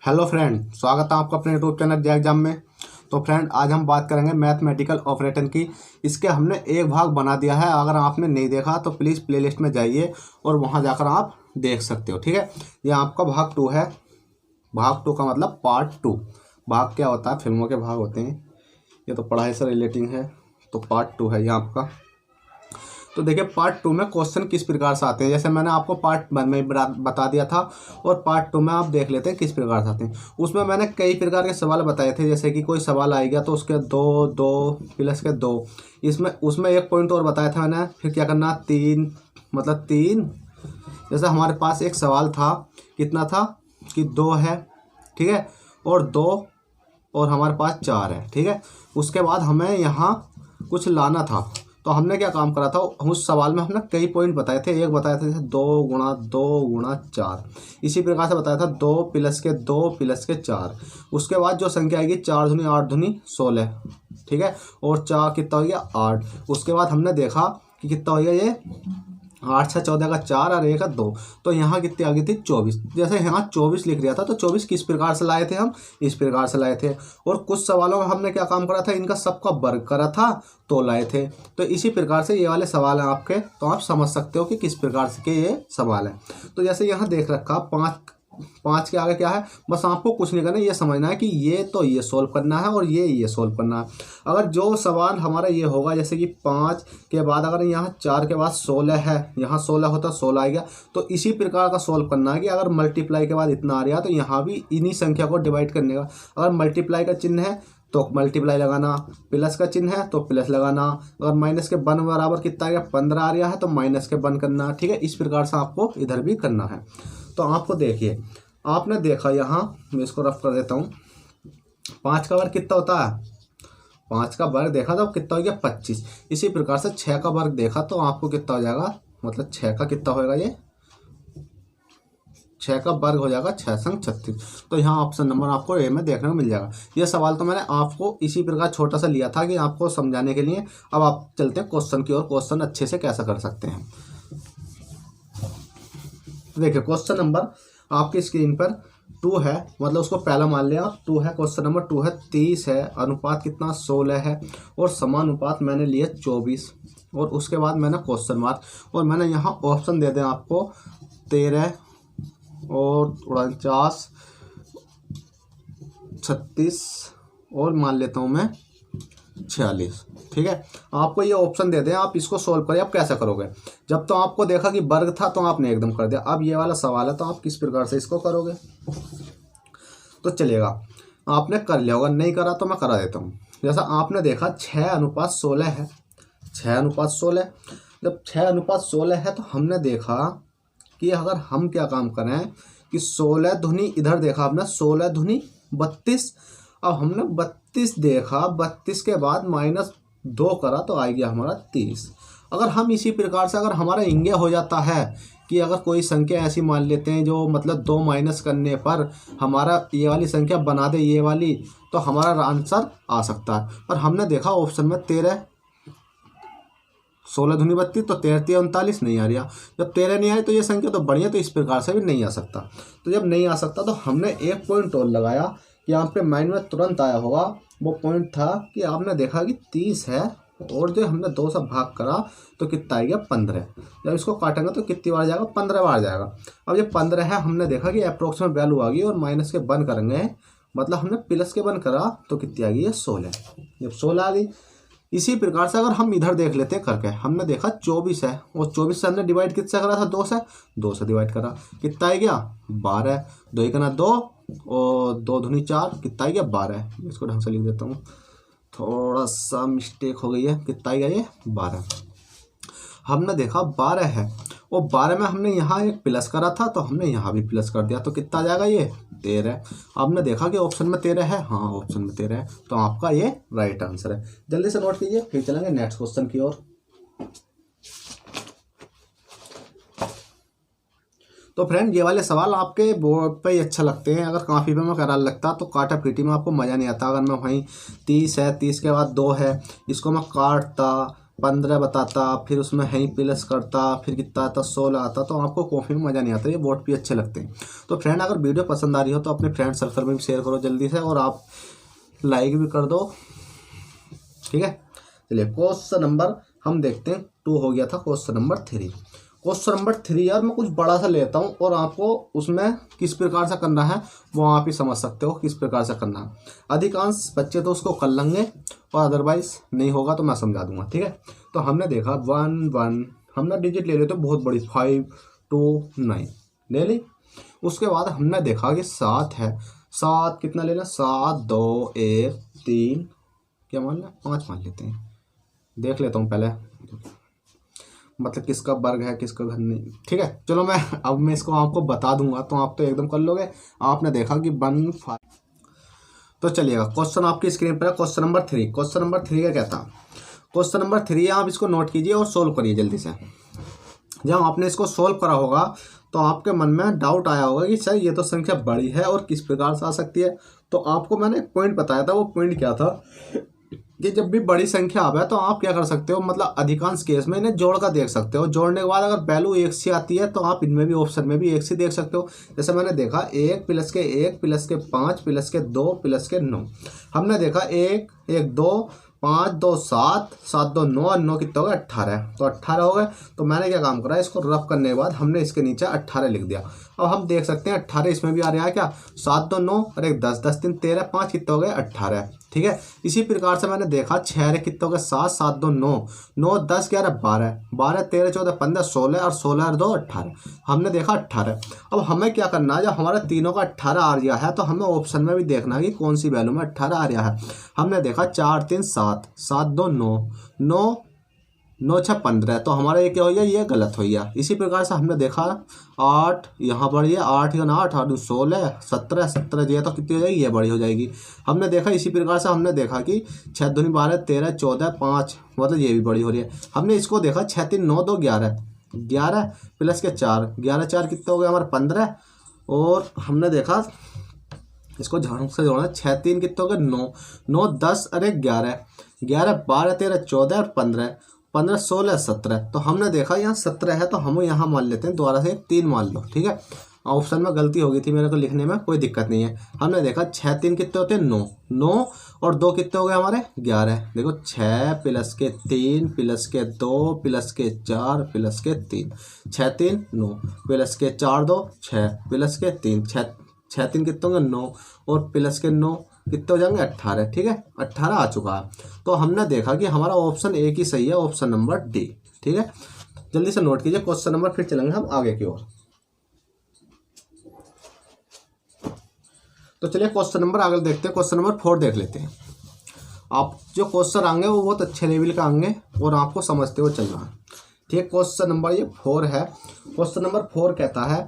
Hello friend, स्वागत है आपका अपने यूट्यूब चैनल जय एग्जाम में। तो फ्रेंड, आज हम बात करेंगे मैथमेटिकल ऑपरेटर की। इसके हमने एक भाग बना दिया है। अगर आपने नहीं देखा तो प्लीज़ प्लेलिस्ट में जाइए और वहां जाकर आप देख सकते हो। ठीक है, ये आपका भाग 2 है। भाग 2 का मतलब पार्ट 2। भाग क्या होता है? फिल्मों के भाग होते हैं। ये तो पढ़ाई से रिलेटिंग है, तो पार्ट 2 है ये आपका। तो देखिए, पार्ट 2 में क्वेश्चन किस प्रकार से आते हैं। जैसे मैंने आपको पार्ट 1 में बता दिया था, और पार्ट 2 में आप देख लेते हैं किस प्रकार से आते हैं। उसमें मैंने कई प्रकार के सवाल बताए थे। जैसे कि कोई सवाल आ गया तो उसके दो दो प्लस के दो, इसमें उसमें एक पॉइंट और बताया था मैंने। फिर क्या करना, 3 मतलब 3। जैसे हमारे पास एक सवाल था, कितना था कि 2 है, ठीक है, और 2 और हमारे पास 4 है, ठीक है। उसके बाद हमें यहाँ कुछ लाना था, तो हमने क्या काम करा था, उस सवाल में हमने कई पॉइंट बताए थे। एक बताया था जैसे 2 × 2 × 4, इसी प्रकार से बताया था 2 प्लस के 2 प्लस के 4। उसके बाद जो संख्या आएगी 4 दूनी 8 दूनी 16, ठीक है, और 4 कितना हो गया 8। उसके बाद हमने देखा कि कितना हो गया ये 8 6 14 का 4 और 1 का 2, तो यहाँ कितनी आ गई थी 24। जैसे यहाँ 24 लिख दिया था, तो 24 किस प्रकार से लाए थे हम, इस प्रकार से लाए थे। और कुछ सवालों में हमने क्या काम करा था, इनका सबका वर्ग करा था तो लाए थे। तो इसी प्रकार से ये वाले सवाल हैं आपके, तो आप समझ सकते हो कि किस प्रकार से के ये सवाल है। तो जैसे यहाँ देख रखा 5 के आगे क्या है, बस आपको कुछ नहीं करना, ये समझना है कि ये तो ये सोल्व करना है और ये सोल्व करना है। अगर जो सवाल हमारा ये होगा, जैसे कि 5 के बाद अगर यहाँ 4 के बाद 16 है, यहाँ 16 होता 16 आ गया, तो इसी प्रकार का सोल्व करना है कि अगर मल्टीप्लाई के बाद इतना आ रहा तो यहाँ भी इन्हीं संख्या को डिवाइड करने का। अगर मल्टीप्लाई का चिन्ह है तो मल्टीप्लाई लगाना, प्लस का चिन्ह है तो प्लस लगाना, अगर माइनस के 1 बराबर कितना आ गया 15 आ रहा है तो माइनस के 1 करना, ठीक है। इस प्रकार से आपको इधर भी करना है। तो आपको देखिए, आपने देखा यहाँ, मैं इसको रफ कर देता हूँ। 5 का वर्ग कितना होता है, 5 का वर्ग देखा तो कितना हो गया 25। इसी प्रकार से 6 का वर्ग देखा तो आपको कितना हो जाएगा, मतलब 6 का कितना होएगा, ये 6 का वर्ग हो जाएगा 6 संग 36। तो यहाँ ऑप्शन नंबर आपको ए में देखने को मिल जाएगा। ये सवाल तो मैंने आपको इसी प्रकार छोटा सा लिया था कि आपको समझाने के लिए। अब आप चलते हैं क्वेश्चन की ओर, क्वेश्चन अच्छे से कैसे कर सकते हैं। देखिए, क्वेश्चन नंबर आपकी स्क्रीन पर 2 है, मतलब उसको पहला मान लिया आप 2 है। क्वेश्चन नंबर 2 है, 30 है, अनुपात कितना 16 है, और समानुपात मैंने लिए 24। और उसके बाद मैंने क्वेश्चन मार्क, और मैंने यहाँ ऑप्शन दे दें आपको 13 और 49 36 और मान लेता हूँ मैं 46, ठीक है। आपको ये ऑप्शन दे दें, आप इसको सोल्व करिए। आप कैसे करोगे, जब तो आपको देखा कि वर्ग था तो आपने एकदम कर दिया। अब ये वाला सवाल है तो आप किस प्रकार से इसको करोगे तो चलेगा। आपने कर लिया होगा, नहीं करा तो मैं करा देता हूँ। जैसा आपने देखा 6:16 है, 6:16। जब 6:16 है तो हमने देखा कि अगर हम क्या काम करें कि 16 दूनी, इधर देखा हमने 16 दूनी 32। अब हमने 32 देखा, 32 के बाद -2 करा तो आ गया हमारा 30। अगर हम इसी प्रकार से, अगर हमारा इंगे हो जाता है कि अगर कोई संख्या ऐसी मान लेते हैं जो मतलब 2 माइनस करने पर हमारा ये वाली संख्या बना दे ये वाली, तो हमारा आंसर आ सकता है। पर हमने देखा ऑप्शन में 13, 16 दूनी 32, तो 13 39 नहीं आ रहा। जब 13 नहीं आई तो ये संख्या तो बढ़िया, तो इस प्रकार से भी नहीं आ सकता। तो जब नहीं आ सकता तो हमने एक पॉइंट और लगाया कि यहाँ पे माइंड में तुरंत आया होगा। वो पॉइंट था कि आपने देखा कि 30 है, और जो हमने 2 से भाग करा तो कितना आएगा 15। जब इसको काटेंगे तो कितनी बार जाएगा, 15 बार जाएगा। अब ये 15 है, हमने देखा कि अप्रोक्सीमेट वैल्यू आ गई, और माइनस के 1 करेंगे, मतलब हमने प्लस के 1 करा तो कितनी आ गई है 16। जब 16 आ गई, इसी प्रकार से अगर हम इधर देख लेते हैं करके, हमने देखा 24 है, और 24 से हमने डिवाइड किससे करा था, 2 से डिवाइड करा, कितना आ गया 12। 2 × 2 और 2 दूनी 4, कितना आ गया 12। इसको ढंग से लिख देता हूँ, थोड़ा सा मिस्टेक हो गई है। कितना आ गया ये 12। हमने देखा 12 है, और 12 में हमने यहाँ एक प्लस करा था तो हमने यहाँ भी प्लस कर दिया, तो कितना आ जाएगा ये 13। आपने देखा कि ऑप्शन में 13 है, हाँ ऑप्शन में 13 है, तो आपका ये राइट आंसर है। जल्दी से नोट कीजिए, फिर चलेंगे नेक्स्ट क्वेश्चन की ओर। तो फ्रेंड, ये वाले सवाल आपके बोर्ड पे ही अच्छा लगते हैं। अगर कॉपी पे मैं करा लगता तो काटा पीटी में आपको मज़ा नहीं आता। अगर मैं वहीं 30 है, 30 के बाद 2 है, इसको मैं काटता, 15 बताता, फिर उसमें है प्लस करता, फिर कितना आता 16 आता, तो आपको कॉफ़ी में मज़ा नहीं आता, ये बोर्ड भी अच्छे लगते हैं। तो फ्रेंड अगर वीडियो पसंद आ रही हो तो अपने फ्रेंड सर्कल में भी शेयर करो जल्दी से, और आप लाइक भी कर दो, ठीक है। चलिए क्वेश्चन नंबर हम देखते हैं 2 हो गया था, क्वेश्चन नंबर 3। क्वेश्चन नंबर 3 यार मैं कुछ बड़ा सा लेता हूँ और आपको उसमें किस प्रकार से करना है वो आप ही समझ सकते हो किस प्रकार से करना है। अधिकांश बच्चे तो उसको कर लेंगे और अदरवाइज नहीं होगा तो मैं समझा दूंगा, ठीक है। तो हमने देखा 1 1, हमने डिजिट ले लेते बहुत बड़ी 5 2 9 ले ली। उसके बाद हमने देखा कि 7 है, 7 कितना लेना, 7 2 1 3 क्या मान लें 5 मान लेते हैं, देख लेता हूँ पहले मतलब किसका वर्ग है किसका घन नहीं, ठीक है। चलो मैं इसको आपको बता दूंगा तो आप तो एकदम कर लोगे। आपने देखा कि 1 5, तो चलिएगा क्वेश्चन आपकी स्क्रीन पर है, क्वेश्चन नंबर 3। क्वेश्चन नंबर 3 का क्या था, क्वेश्चन नंबर 3 आप इसको नोट कीजिए और सोल्व करिए जल्दी से। जब आपने इसको सोल्व करा होगा तो आपके मन में डाउट आया होगा कि सर ये तो संख्या बड़ी है और किस प्रकार से आ सकती है। तो आपको मैंने एक पॉइंट बताया था, वो पॉइंट क्या था कि जब भी बड़ी संख्या आवे तो आप क्या कर सकते हो, मतलब अधिकांश केस में इन्हें जोड़ कर देख सकते हो। जोड़ने के बाद अगर वैल्यू 1 से आती है तो आप इनमें भी ऑप्शन में भी 1 से देख सकते हो। जैसे मैंने देखा 1 + के 1 + के 5 + के 2 + के 9। हमने देखा 1 1 2 5 2 7 7 2 9 और 9 कितना हो गया 18, तो 18 हो गए। तो मैंने क्या काम करा, इसको रफ करने के बाद हमने इसके नीचे 18 लिख दिया। अब हम देख सकते हैं 18 इसमें भी आ रहा है क्या, 7 2 9 और 1 10 10 3 13 5 कितना हो गया 18, ठीक है। इसी प्रकार से मैंने देखा 6 कितना हो गया 7 7 2 9 9 10 11 12 12 13 14 15 16 और 16 और 2 18, हमने देखा 18। अब हमें क्या करना है, जब हमारा तीनों का 18 आ गया है तो हमें ऑप्शन में भी देखना है कि कौन सी वैल्यू में 18 आ रहा है। हमने देखा 4 3 7 7 2 9 9 9 6 15, तो हमारा ये क्या हो गया, ये गलत हो गया। इसी प्रकार से हमने देखा 8 यहाँ पर, ये 8 या 8 8 16 17 17 जो है तो कितनी हो जाएगी, ये बड़ी हो जाएगी। हमने देखा इसी प्रकार से हमने देखा कि 6 दूनी 12 13 14 5, मतलब ये भी बड़ी हो रही है। हमने इसको देखा 6 3 9 2 11 11 + के 4 11 4 कितना हो गया हमारा 15, और हमने देखा इसको झाड़ू से जोड़ना 6 3 कितना हो गया 9 9 10 अरे 11 11 12 13 14 और 15 15 16 17, तो हमने देखा यहाँ 17 है तो हम यहाँ मान लेते हैं, दोबारा से 3 मान लो, ठीक है। ऑप्शन में गलती हो गई थी मेरे को लिखने में, कोई दिक्कत नहीं है। हमने देखा 6 3 कितने होते हैं 9 9 और 2 कितने हो गए हमारे 11। देखो 6 + के 3 + के 2 + के 4 + के 3 6 3 9 + के 4 2 6 + के 3 6 3 कितने होंगे 9 और + के 9 कितने हो जाएंगे 18, ठीक है। 18 आ चुका है। तो हमने देखा कि हमारा ऑप्शन एक ही सही है, ऑप्शन नंबर डी, ठीक है। जल्दी से नोट कीजिए क्वेश्चन नंबर, फिर चलेंगे हम आगे की ओर। तो चलिए क्वेश्चन नंबर आगे देखते हैं, क्वेश्चन नंबर 4 देख लेते हैं। आप जो क्वेश्चन आएंगे वो बहुत अच्छे लेवल का आएंगे और आपको समझते हुए चलना है, ठीक है। क्वेश्चन नंबर ये 4 है। क्वेश्चन नंबर 4 कहता है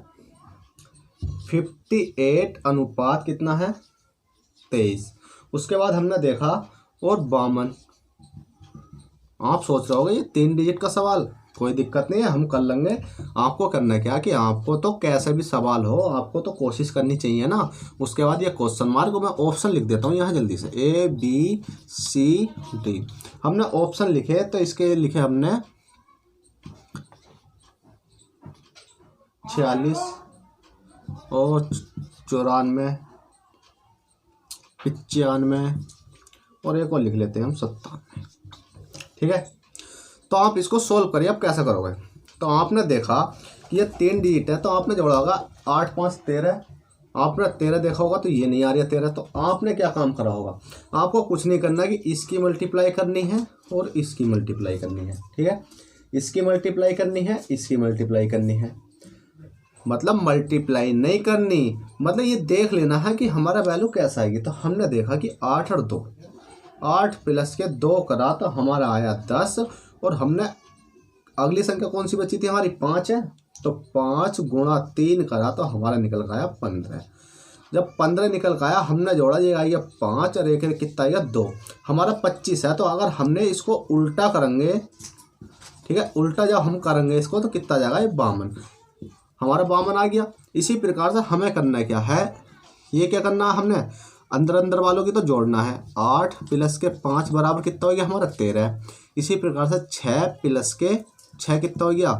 58 अनुपात कितना है 23। उसके बाद हमने देखा और 52। आप सोच रहे होगे ये 3 डिजिट का सवाल, कोई दिक्कत नहीं है हम कर लेंगे। आपको करना क्या कि आपको तो कैसे भी सवाल हो आपको तो कोशिश करनी चाहिए ना। उसके बाद ये क्वेश्चन मार्क मैं ऑप्शन लिख देता हूँ यहाँ जल्दी से, A B C D। हमने ऑप्शन लिखे तो इसके लिखे हमने 46 और 94 95 और एक और लिख लेते हैं हम 97, ठीक है। तो आप इसको सोल्व करिए। अब कैसे करोगे, तो आपने देखा कि ये 3 डिजिट है तो आपने जोड़ा होगा 8 5 13, आपने 13 देखा होगा तो ये नहीं आ रही है 13, तो आपने क्या काम करा होगा, आपको कुछ नहीं करना कि इसकी मल्टीप्लाई करनी है और इसकी मल्टीप्लाई करनी है, ठीक है। इसकी मल्टीप्लाई करनी है, इसकी मल्टीप्लाई करनी है, मतलब मल्टीप्लाई नहीं करनी, मतलब ये देख लेना है कि हमारा वैल्यू कैसा आएगी। तो हमने देखा कि 8 और 2 8 + के 2 करा तो हमारा आया 10, और हमने अगली संख्या कौन सी बची थी हमारी 5 है, तो 5 × 3 करा तो हमारा निकल गया 15। जब 15 निकल गया हमने जोड़ा ये आएगा 5 और एक कितना आएगा 2, हमारा 25 है। तो अगर हमने इसको उल्टा करेंगे, ठीक है, उल्टा जब हम करेंगे इसको तो कितना जाएगा ये 52, हमारा 52 आ गया। इसी प्रकार से हमें करना क्या है, ये क्या करना है हमने, अंदर अंदर वालों की तो जोड़ना है। 8 प्लस के 5 बराबर कितना हो गया हमारा 13। इसी प्रकार से 6 प्लस के 6 कितना हो गया,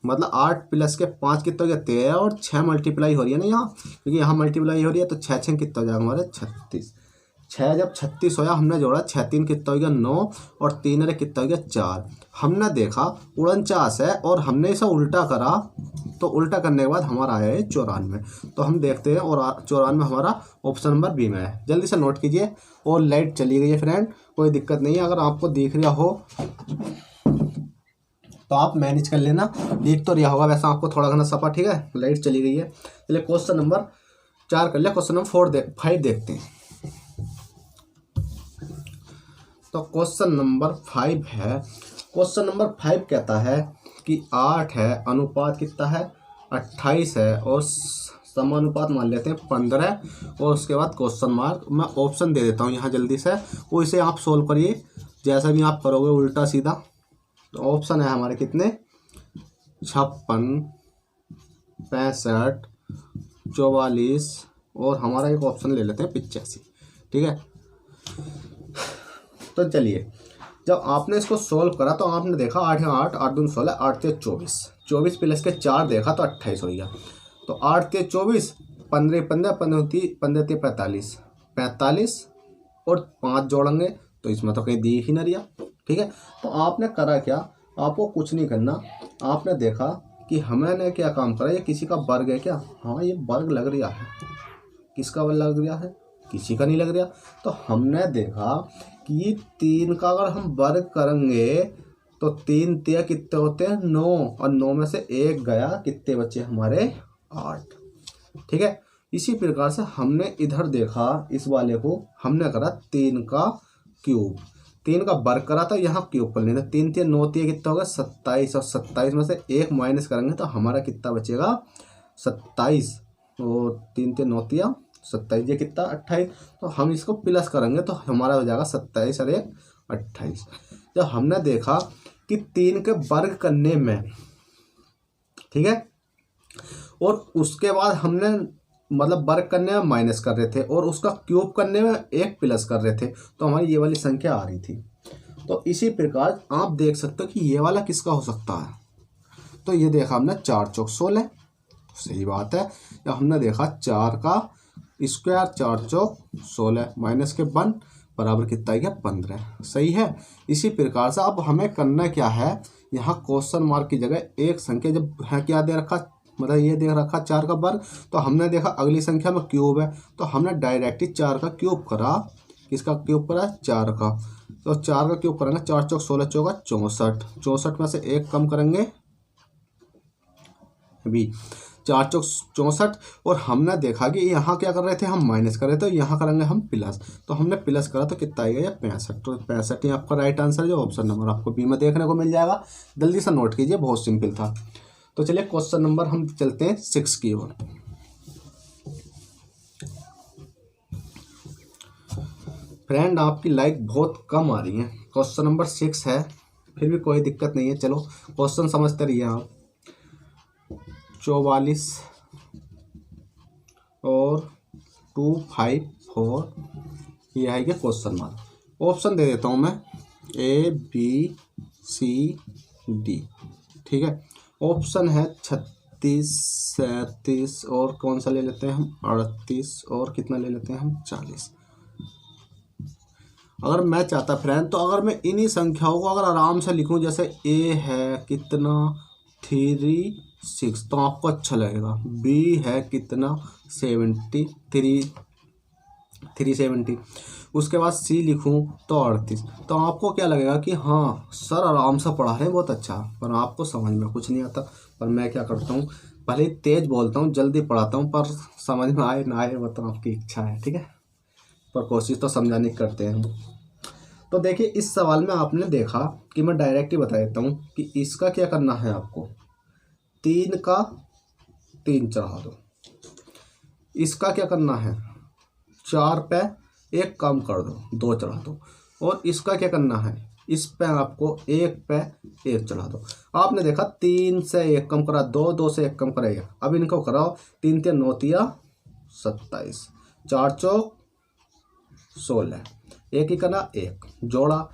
मतलब 8 प्लस के 5 कितना हो गया 13, और 6 मल्टीप्लाई हो रही है ना यहाँ, क्योंकि यहाँ मल्टीप्लाई हो रही है, तो 6 6 कितना हो जाएगा हमारे 36। 6 जब 36 होया हमने जोड़ा 6 3 कितना हो गया 9, और 3 अरे कितना हो गया 4। हमने देखा 49 है और हमने इसे उल्टा करा, तो उल्टा करने के बाद हमारा आया है 94। तो हम देखते हैं, और 94 हमारा ऑप्शन नंबर बी में है। जल्दी से नोट कीजिए। और लाइट चली गई है फ्रेंड, कोई दिक्कत नहीं है, अगर आपको दिख रहा हो तो आप मैनेज कर लेना, दिख तो रहा होगा वैसा आपको थोड़ा घना सपा, ठीक है। लाइट चली गई है। चलिए क्वेश्चन नंबर 4 कर लिया, क्वेश्चन नंबर 5 देखते हैं। तो क्वेश्चन नंबर 5 है। क्वेश्चन नंबर 5 कहता है कि 8 है, अनुपात कितना है 28 है, और समानुपात मान लेते हैं 15, और उसके बाद क्वेश्चन मार्क। मैं ऑप्शन दे देता हूँ यहाँ जल्दी से, वो इसे आप सोल्व करिए जैसा भी आप करोगे उल्टा सीधा। तो ऑप्शन है हमारे कितने 56, 65, 44, और हमारा एक ऑप्शन ले लेते हैं 85, ठीक है। तो चलिए, जब आपने इसको सोल्व करा तो आपने देखा 8 है 8, 8 दूनी 16, 8 3 24, 24 प्लस के 4 देखा तो 28 हो गया। तो 8 3 24, 15 15, 15 3 45, 45 और 5 जोड़ेंगे तो इसमें तो कहीं दिख ही ना रिया, ठीक है। तो आपने करा क्या, आपको कुछ नहीं करना, आपने देखा कि हमने क्या काम करा, ये किसी का वर्ग है क्या, हाँ ये वर्ग लग रहा है, किसका वर्ग लग रहा है, किसी का नहीं लग रहा। तो हमने देखा कि 3 का अगर हम वर्ग करेंगे तो 3 3 कितने होते हैं 9, और 9 में से 1 गया, कितने बचे हमारे 8, ठीक है। इसी प्रकार से हमने इधर देखा, इस वाले को हमने करा 3 का क्यूब, 3 का वर्ग करा था, यहाँ क्यूब कर लेना। 3 3 9 3 कितना होगा 27, और 27 में से 1 माइनस करेंगे तो हमारा कितना बचेगा 27, और 3 3 9 3 27, ये कितना 28। तो हम इसको प्लस करेंगे तो हमारा हो जाएगा 27 और 1 28। जब हमने देखा कि 3 के वर्ग करने में, ठीक है, और उसके बाद हमने मतलब वर्ग करने में माइनस कर रहे थे, और उसका क्यूब करने में 1 प्लस कर रहे थे, तो हमारी ये वाली संख्या आ रही थी। तो इसी प्रकार आप देख सकते हो कि ये वाला किसका हो सकता है। तो ये देखा हमने 4 चौक 16, सही बात है। या हमने देखा 4 का स्क्वायर 4 चौक 16 माइनस के 1 बराबर कितना है 15, सही है। इसी प्रकार से अब हमें करना क्या है, यहाँ क्वेश्चन मार्क की जगह एक संख्या जब है क्या दे रखा, मतलब ये दे रखा 4 का वर्ग, तो हमने देखा अगली संख्या में क्यूब है, तो हमने डायरेक्टली 4 का क्यूब करा। किसका क्यूब करा 4 का, तो 4 का क्यूब करेंगे 4 चौक 16 चौका 64, 64 में से 1 कम करेंगे भी 4 चौक 64, और हमने देखा कि यहाँ क्या कर रहे थे हम माइनस कर रहे थे, तो यहाँ करेंगे हम प्लस, तो हमने प्लस करा तो कितना आएगा ये 65। तो 65 ही आपका राइट आंसर है, जो ऑप्शन नंबर आपको बी में देखने को मिल जाएगा। जल्दी से नोट कीजिए, बहुत सिंपल था। तो चलिए क्वेश्चन नंबर हम चलते हैं 6 की ओर। फ्रेंड आपकी लाइक बहुत कम आ रही है। क्वेश्चन नंबर 6 है, फिर भी कोई दिक्कत नहीं है, चलो क्वेश्चन समझते रहिए आप। 44 और 254, ये है कि क्वेश्चन मार्क। ऑप्शन दे देता हूँ मैं A B C D, ठीक है। ऑप्शन है 36, 37, और कौन सा ले लेते हैं हम 38, और कितना ले लेते हैं हम 40। अगर मैं चाहता फ्रेंड, तो अगर मैं इन्हीं संख्याओं को अगर आराम से लिखूं, जैसे A है कितना 36, तो आपको अच्छा लगेगा। B है कितना 370, उसके बाद C लिखूं तो 38, तो आपको क्या लगेगा कि हाँ सर आराम से पढ़ा रहे हैं, बहुत अच्छा, पर आपको समझ में कुछ नहीं आता। पर मैं क्या करता हूँ, भले ही तेज बोलता हूँ, जल्दी पढ़ाता हूँ, पर समझ में आए ना आए वो तो आपकी इच्छा है, ठीक है, पर कोशिश तो समझाने की करते हैं हम। तो देखिए इस सवाल में आपने देखा कि मैं डायरेक्ट ही बता देता हूँ कि इसका क्या करना है आपको, 3 का 3 चढ़ा दो। इसका क्या करना है 4 पे 1 कम कर दो, 2 चढ़ा दो। और इसका क्या करना है, इस पे आपको 1 पे 1 चढ़ा दो। आपने देखा 3 से 1 कम करा 2, 2 से 1 कम करा 1। अब इनको कराओ, 3 3 9 3 27, 4 चौक 16, एक ही करना 1 जोड़ा,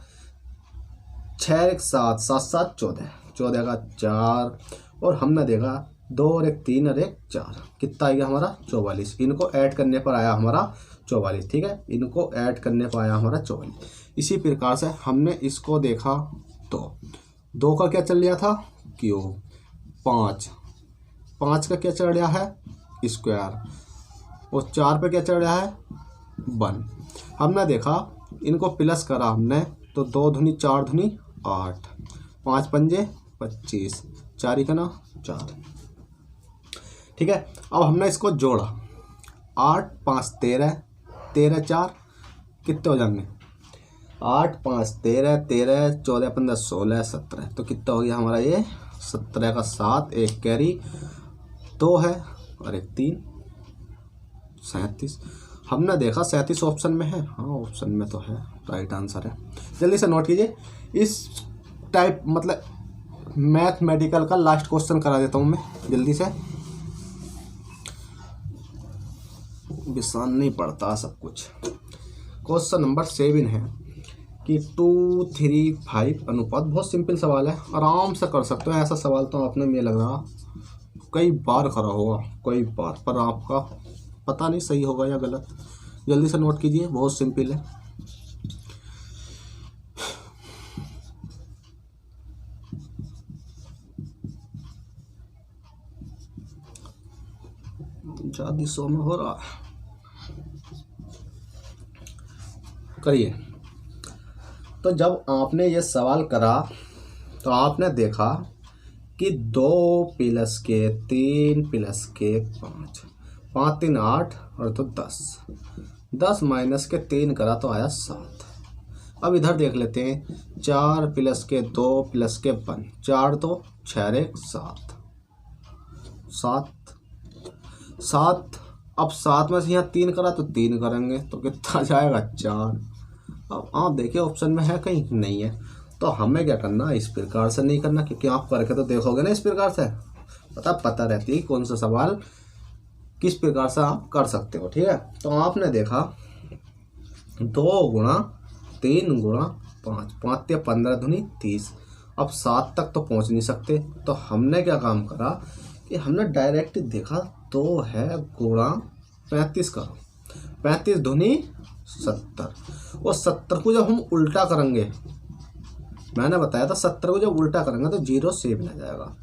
6 1 7, 7 7 14, 14 का 4 और हमने देखा 2 और 1 3 और 1 4, कितना आएगा हमारा 44। इनको ऐड करने पर आया हमारा 44। ठीक है, इनको ऐड करने पर आया हमारा 44। इसी प्रकार से हमने इसको देखा तो 2 का क्या चल रहा था क्यूब, 5 का क्या चल रहा है स्क्वायर और 4 पे क्या चल रहा है 1। हमने देखा इनको प्लस करा हमने तो 2 दूनी 4 दूनी 8, 5 पंजे 25, 4 ही का ना 4। ठीक है, अब हमने इसको जोड़ा 8 5 13, 13 4 कितने हो जाएंगे 8 5 13, 13 14 15 16 17, तो कितना हो गया हमारा ये 17 का 7, एक कैरी 2 है और एक 3, 37। हमने देखा 37 ऑप्शन में है, हाँ ऑप्शन में तो है, राइट आंसर है। जल्दी से नोट कीजिए। इस टाइप मतलब मैथमेटिकल का लास्ट क्वेश्चन करा देता हूँ मैं जल्दी से, विसान नहीं पड़ता सब कुछ। क्वेश्चन नंबर 7 है कि 2 3 5 अनुपात। बहुत सिंपल सवाल है, आराम से कर सकते हो। ऐसा सवाल तो आपने मुझे लग रहा कई बार करा होगा, कई बार, पर आपका पता नहीं सही होगा या गलत। जल्दी से नोट कीजिए, बहुत सिंपल है। ज़्यादा सो में हो रहा है, करिए। तो जब आपने ये सवाल करा तो आपने देखा कि 2 प्लस के 3 प्लस के 5, 5 3 8 और तो 10, 10 माइनस के 3 करा तो आया 7। अब इधर देख लेते हैं 4 प्लस के 2 प्लस के 1, 4 तो 6 1 7, 7। अब 7 में से यहाँ 3 करा तो 3 करेंगे तो कितना जाएगा 4। अब आप देखिए ऑप्शन में है कहीं नहीं है, तो हमें क्या करना इस प्रकार से नहीं करना, क्योंकि आप करके तो देखोगे ना इस प्रकार से, पता रहती है कौन सा सवाल किस प्रकार से आप कर सकते हो। ठीक है, तो आपने देखा 2 गुणा 3 गुणा 5, 5 या 15 दूनी 30। अब 7 तक तो पहुंच नहीं सकते, तो हमने क्या काम करा कि हमने डायरेक्ट देखा 2 है गुणा 35 करो, 35 दूनी 70, और 70 को जब हम उल्टा करेंगे, मैंने बताया था 70 को जब उल्टा करेंगे तो 0 सेव नहीं जाएगा।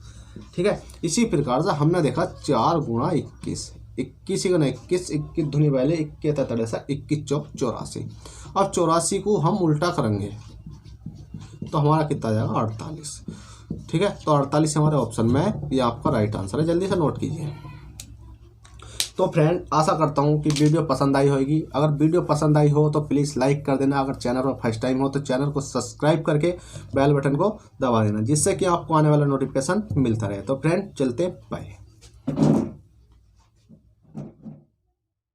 ठीक है, इसी प्रकार से हमने देखा 4 गुणा 21, 21 गुणा 21, 21 धुनी पहले 21 तड़े से 21 चौक 84। अब 84 को हम उल्टा करेंगे तो हमारा कितना जाएगा 48। ठीक है, तो 48 हमारे ऑप्शन में है, ये आपका राइट आंसर है। जल्दी से नोट कीजिए। तो फ्रेंड आशा करता हूँ कि वीडियो पसंद आई होगी। अगर वीडियो पसंद आई हो तो प्लीज़ लाइक कर देना। अगर चैनल पर फर्स्ट टाइम हो तो चैनल को सब्सक्राइब करके बेल बटन को दबा देना, जिससे कि आपको आने वाला नोटिफिकेशन मिलता रहे। तो फ्रेंड चलते बाय।